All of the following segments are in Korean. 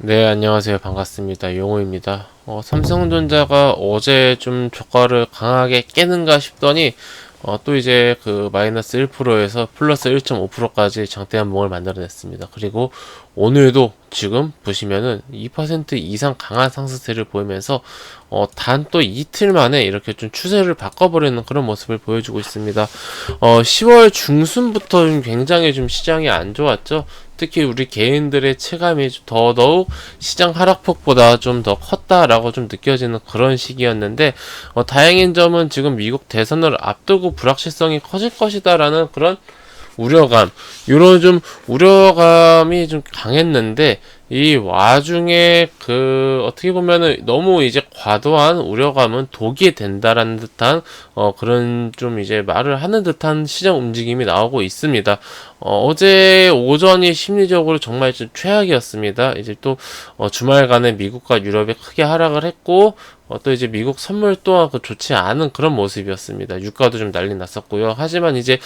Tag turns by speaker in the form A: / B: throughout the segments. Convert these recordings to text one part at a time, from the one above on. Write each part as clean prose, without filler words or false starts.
A: 네, 안녕하세요. 반갑습니다. 용호입니다. 삼성전자가 어제 좀 저가를 강하게 깨는가 싶더니, 또 이제 그 마이너스 1%에서 플러스 1.5%까지 장대 한봉을 만들어냈습니다. 그리고 오늘도 지금 보시면은 2% 이상 강한 상승세를 보이면서, 단 또 이틀 만에 이렇게 좀 추세를 바꿔버리는 그런 모습을 보여주고 있습니다. 10월 중순부터 좀 굉장히 좀 시장이 안 좋았죠. 특히 우리 개인들의 체감이 더더욱 시장 하락폭보다 좀 더 컸다라고 좀 느껴지는 그런 시기였는데, 다행인 점은 지금 미국 대선을 앞두고 불확실성이 커질 것이다라는 그런 우려감, 요런 좀 우려감이 좀 강했는데, 이 와중에 어떻게 보면은 너무 이제 과도한 우려감은 독이 된다라는 듯한 그런 좀 이제 말을 하는 듯한 시장 움직임이 나오고 있습니다. 어제 오전이 심리적으로 정말 좀 최악이었습니다. 이제 또 주말간에 미국과 유럽이 크게 하락을 했고, 또 이제 미국 선물 또한 좋지 않은 그런 모습이었습니다. 유가도 좀 난리 났었고요. 하지만 이제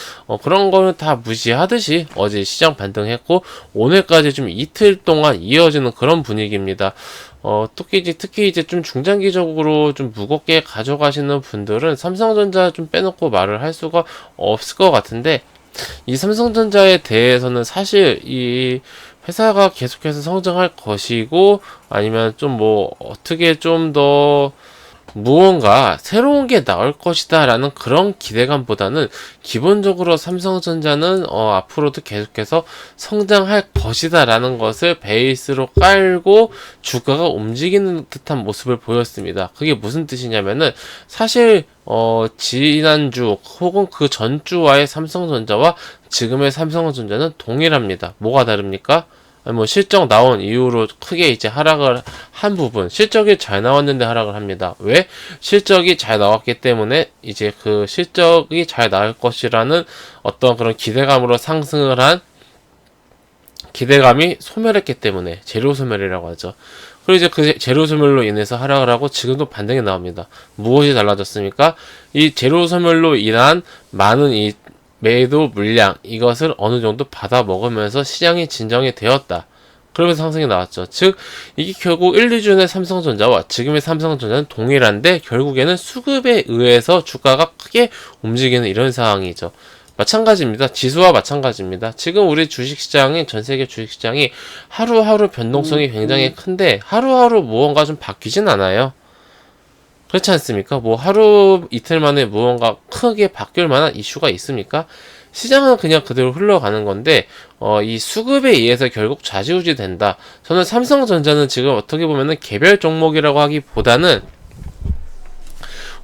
A: 그런 거는 다 무시하듯이 어제 시장 반등했고, 오늘까지 좀 이틀 동안 이어지는 그런 분위기입니다. 특히 이제 좀 중장기적으로 좀 무겁게 가져가시는 분들은 삼성전자 좀 빼놓고 말을 할 수가 없을 것 같은데, 이 삼성전자에 대해서는 사실 이 회사가 계속해서 성장할 것이고, 아니면 좀 뭐 어떻게 좀 더 무언가 새로운 게 나올 것이다 라는 그런 기대감보다는, 기본적으로 삼성전자는 앞으로도 계속해서 성장할 것이다 라는 것을 베이스로 깔고 주가가 움직이는 듯한 모습을 보였습니다. 그게 무슨 뜻이냐면은, 사실 지난주 혹은 그 전주와의 삼성전자와 지금의 삼성전자는 동일합니다. 뭐가 다릅니까? 아니, 뭐 실적 나온 이후로 크게 이제 하락을 한 부분, 실적이 잘 나왔는데 하락을 합니다. 왜? 실적이 잘 나왔기 때문에 이제 그 실적이 잘 나올 것이라는 어떤 그런 기대감으로 상승을 한 기대감이 소멸했기 때문에, 재료 소멸이라고 하죠. 그리고 이제 그 재료 소멸로 인해서 하락을 하고 지금도 반등이 나옵니다. 무엇이 달라졌습니까? 이 재료 소멸로 인한 많은 이 매도 물량, 이것을 어느 정도 받아 먹으면서 시장이 진정이 되었다. 그러면서 상승이 나왔죠. 즉, 이게 결국 1, 2주의 삼성전자와 지금의 삼성전자는 동일한데, 결국에는 수급에 의해서 주가가 크게 움직이는 이런 상황이죠. 마찬가지입니다. 지수와 마찬가지입니다. 지금 우리 주식시장이, 전세계 주식시장이 하루하루 변동성이 굉장히 큰데, 하루하루 무언가 좀 바뀌진 않아요. 그렇지 않습니까? 뭐 하루 이틀 만에 무언가 크게 바뀔 만한 이슈가 있습니까? 시장은 그냥 그대로 흘러가는 건데, 이 수급에 의해서 결국 좌지우지 된다. 저는 삼성전자는 지금 어떻게 보면은 개별 종목이라고 하기보다는,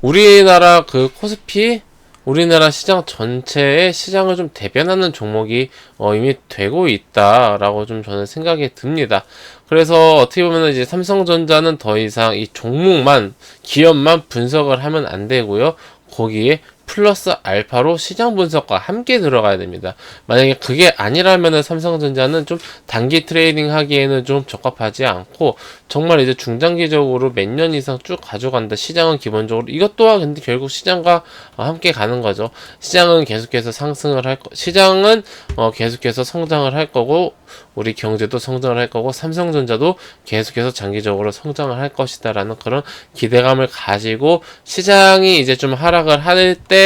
A: 우리나라 그 코스피, 우리나라 시장 전체의 시장을 좀 대변하는 종목이 이미 되고 있다라고 좀 저는 생각이 듭니다. 그래서 어떻게 보면 이제 삼성전자는 더 이상 이 종목만, 기업만 분석을 하면 안 되고요. 거기에 플러스 알파로 시장 분석과 함께 들어가야 됩니다. 만약에 그게 아니라면은 삼성전자는 좀 단기 트레이딩 하기에는 좀 적합하지 않고, 정말 이제 중장기적으로 몇 년 이상 쭉 가져간다. 시장은 기본적으로 이것 또한 근데 결국 시장과 함께 가는 거죠. 시장은 계속해서 상승을 시장은 계속해서 성장을 할 거고, 우리 경제도 성장을 할 거고, 삼성전자도 계속해서 장기적으로 성장을 할 것이다라는 그런 기대감을 가지고, 시장이 이제 좀 하락을 할 때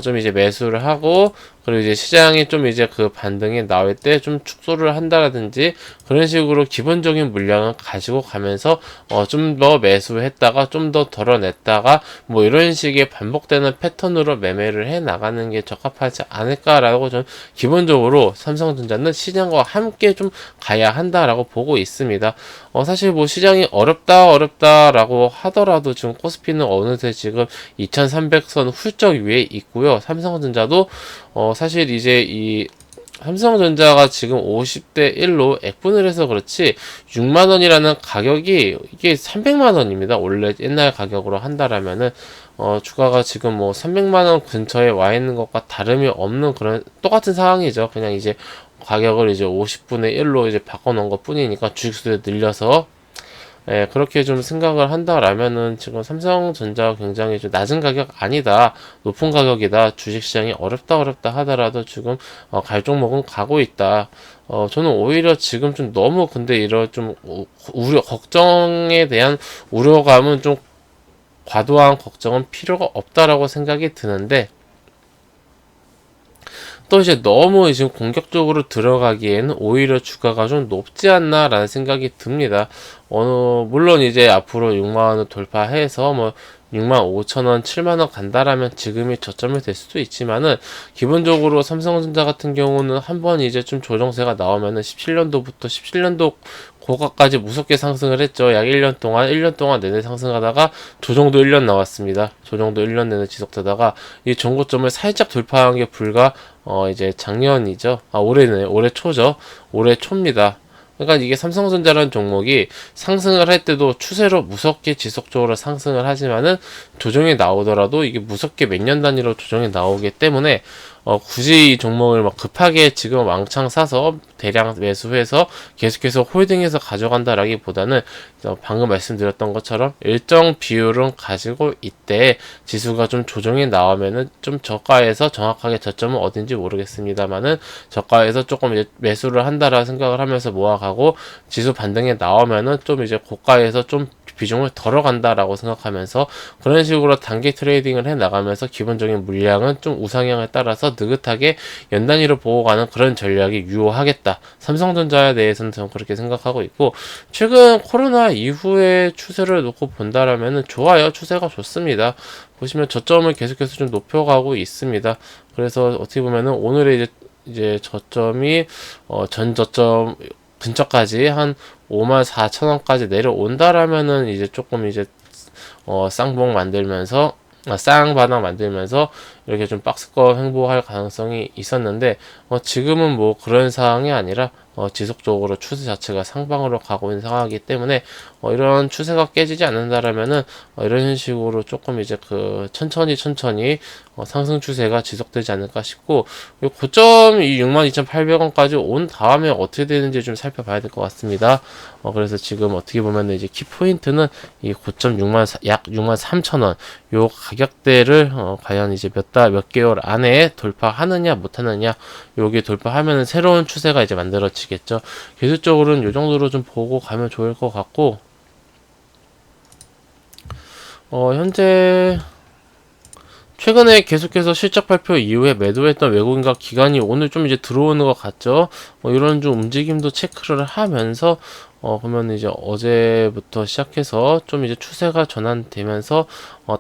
A: 좀 이제 매수를 하고, 그리고 이제 시장이 좀 이제 그 반등이 나올 때 좀 축소를 한다라든지, 그런 식으로 기본적인 물량을 가지고 가면서 좀 더 매수했다가 좀 더 덜어냈다가, 뭐 이런 식의 반복되는 패턴으로 매매를 해 나가는 게 적합하지 않을까라고 좀, 기본적으로 삼성전자는 시장과 함께 좀 가야 한다라고 보고 있습니다. 사실 뭐 시장이 어렵다라고 하더라도 지금 코스피는 어느새 지금 2300선 훌쩍 위에 있고요. 삼성전자도 사실 이제 이 삼성전자가 지금 50대 1로 액분을 해서 그렇지, 6만원이라는 가격이 이게 300만원입니다. 원래 옛날 가격으로 한다라면은 주가가 지금 뭐 300만원 근처에 와 있는 것과 다름이 없는 그런 똑같은 상황이죠. 그냥 이제 가격을 이제 50분의 1로 이제 바꿔놓은 것 뿐이니까, 주식수를 늘려서 예, 그렇게 좀 생각을 한다라면은 지금 삼성전자가 굉장히 좀 낮은 가격 아니다, 높은 가격이다, 주식시장이 어렵다 하더라도 지금 갈 종목은 가고 있다. 저는 오히려 지금 좀 너무 근데 이런 좀 우려, 걱정에 대한 우려감은 좀 과도한 걱정은 필요가 없다라고 생각이 드는데, 또 이제 너무 지금 공격적으로 들어가기에는 오히려 주가가 좀 높지 않나라는 생각이 듭니다. 물론 이제 앞으로 6만원을 돌파해서 뭐 6만 5천원, 7만원 간다라면 지금이 저점이 될 수도 있지만은, 기본적으로 삼성전자 같은 경우는 한번 이제 좀 조정세가 나오면은 17년도 고가까지 무섭게 상승을 했죠. 약 1년 동안 내내 상승하다가 조정도 1년 나왔습니다. 조정도 1년 내내 지속되다가 이 정고점을 살짝 돌파한 게 불과 이제 작년이죠. 올해네, 올해 초죠. 올해 초입니다. 그러니까 이게 삼성전자라는 종목이 상승을 할 때도 추세로 무섭게 지속적으로 상승을 하지만은, 조정이 나오더라도 이게 무섭게 몇 년 단위로 조정이 나오기 때문에 굳이 이 종목을 막 급하게 지금 왕창 사서 대량 매수해서 계속해서 홀딩해서 가져간다라기보다는, 방금 말씀드렸던 것처럼 일정 비율은 가지고 이때 지수가 좀 조정이 나오면은 좀 저가에서, 정확하게 저점은 어딘지 모르겠습니다만은 저가에서 조금 이제 매수를 한다라 생각을 하면서 모아가고, 지수 반등에 나오면은 좀 이제 고가에서 좀 비중을 덜어간다라고 생각하면서, 그런 식으로 단기 트레이딩을 해 나가면서 기본적인 물량은 좀 우상향에 따라서 느긋하게 연단위로 보고 가는 그런 전략이 유효하겠다. 삼성전자에 대해서는 저는 그렇게 생각하고 있고, 최근 코로나 이후의 추세를 놓고 본다라면은 좋아요. 추세가 좋습니다. 보시면 저점을 계속해서 좀 높여가고 있습니다. 그래서 어떻게 보면은 오늘의 이제 저점이 전 저점 근처까지 한 54,000원까지 내려온다라면은 이제 조금 이제 쌍봉 만들면서, 쌍바닥 만들면서 이렇게 좀 박스권 횡보할 가능성이 있었는데, 지금은 뭐 그런 상황이 아니라 지속적으로 추세 자체가 상방으로 가고 있는 상황이기 때문에, 이런 추세가 깨지지 않는다라면은 이런 식으로 조금 이제 천천히 상승 추세가 지속되지 않을까 싶고, 고점이 62,800원까지 온 다음에 어떻게 되는지 좀 살펴봐야 될 것 같습니다. 그래서 지금 어떻게 보면 이제 키포인트는 이 고점 약 63,000원 요 가격대를 과연 이제 몇 개월 안에 돌파하느냐 못하느냐, 요게 돌파하면은 새로운 추세가 이제 만들어지겠죠. 기술적으로는 요 정도로 좀 보고 가면 좋을 것 같고, 현재 최근에 계속해서 실적 발표 이후에 매도했던 외국인과 기관이 오늘 좀 이제 들어오는 것 같죠. 이런 좀 움직임도 체크를 하면서, 그러면 이제 어제부터 시작해서 좀 이제 추세가 전환되면서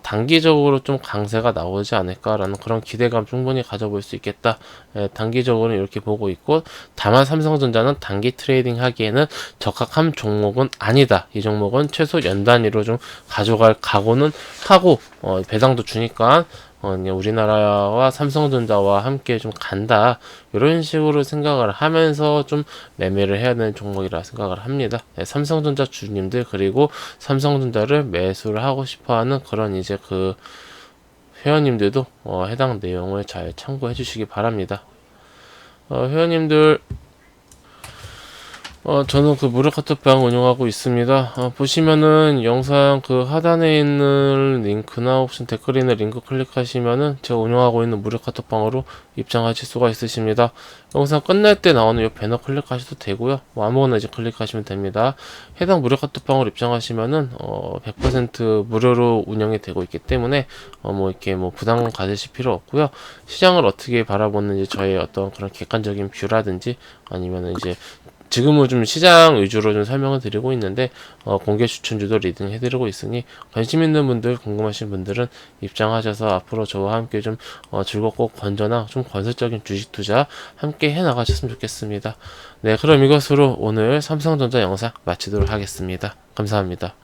A: 단기적으로 좀 강세가 나오지 않을까라는 그런 기대감 충분히 가져볼 수 있겠다. 단기적으로는 이렇게 보고 있고, 다만 삼성전자는 단기 트레이딩 하기에는 적합한 종목은 아니다. 이 종목은 최소 연 단위로 좀 가져갈 각오는 하고, 배당도 주니까 우리나라와 삼성전자와 함께 좀 간다, 이런 식으로 생각을 하면서 좀 매매를 해야 되는 종목이라 생각을 합니다. 삼성전자 주주님들, 그리고 삼성전자를 매수를 하고 싶어하는 그런 이제 회원님들도 해당 내용을 잘 참고해 주시기 바랍니다. 회원님들, 저는 무료 카톡방 운영하고 있습니다. 보시면은 영상 하단에 있는 링크나 혹시 댓글에 있는 링크 클릭하시면은 제가 운영하고 있는 무료 카톡방으로 입장하실 수가 있으십니다. 영상 끝날 때 나오는 이 배너 클릭하셔도 되고요. 아무거나 이제 클릭하시면 됩니다. 해당 무료 카톡방으로 입장하시면은 100% 무료로 운영이 되고 있기 때문에 이렇게 부담 가지실 필요 없고요. 시장을 어떻게 바라보는지 저의 어떤 그런 객관적인 뷰라든지, 아니면은 이제 지금은 좀 시장 위주로 좀 설명을 드리고 있는데, 공개 추천주도 리딩 해드리고 있으니 관심 있는 분들, 궁금하신 분들은 입장하셔서 앞으로 저와 함께 좀 즐겁고 건전한 좀 건설적인 주식 투자 함께 해 나가셨으면 좋겠습니다. 네, 그럼 이것으로 오늘 삼성전자 영상 마치도록 하겠습니다. 감사합니다.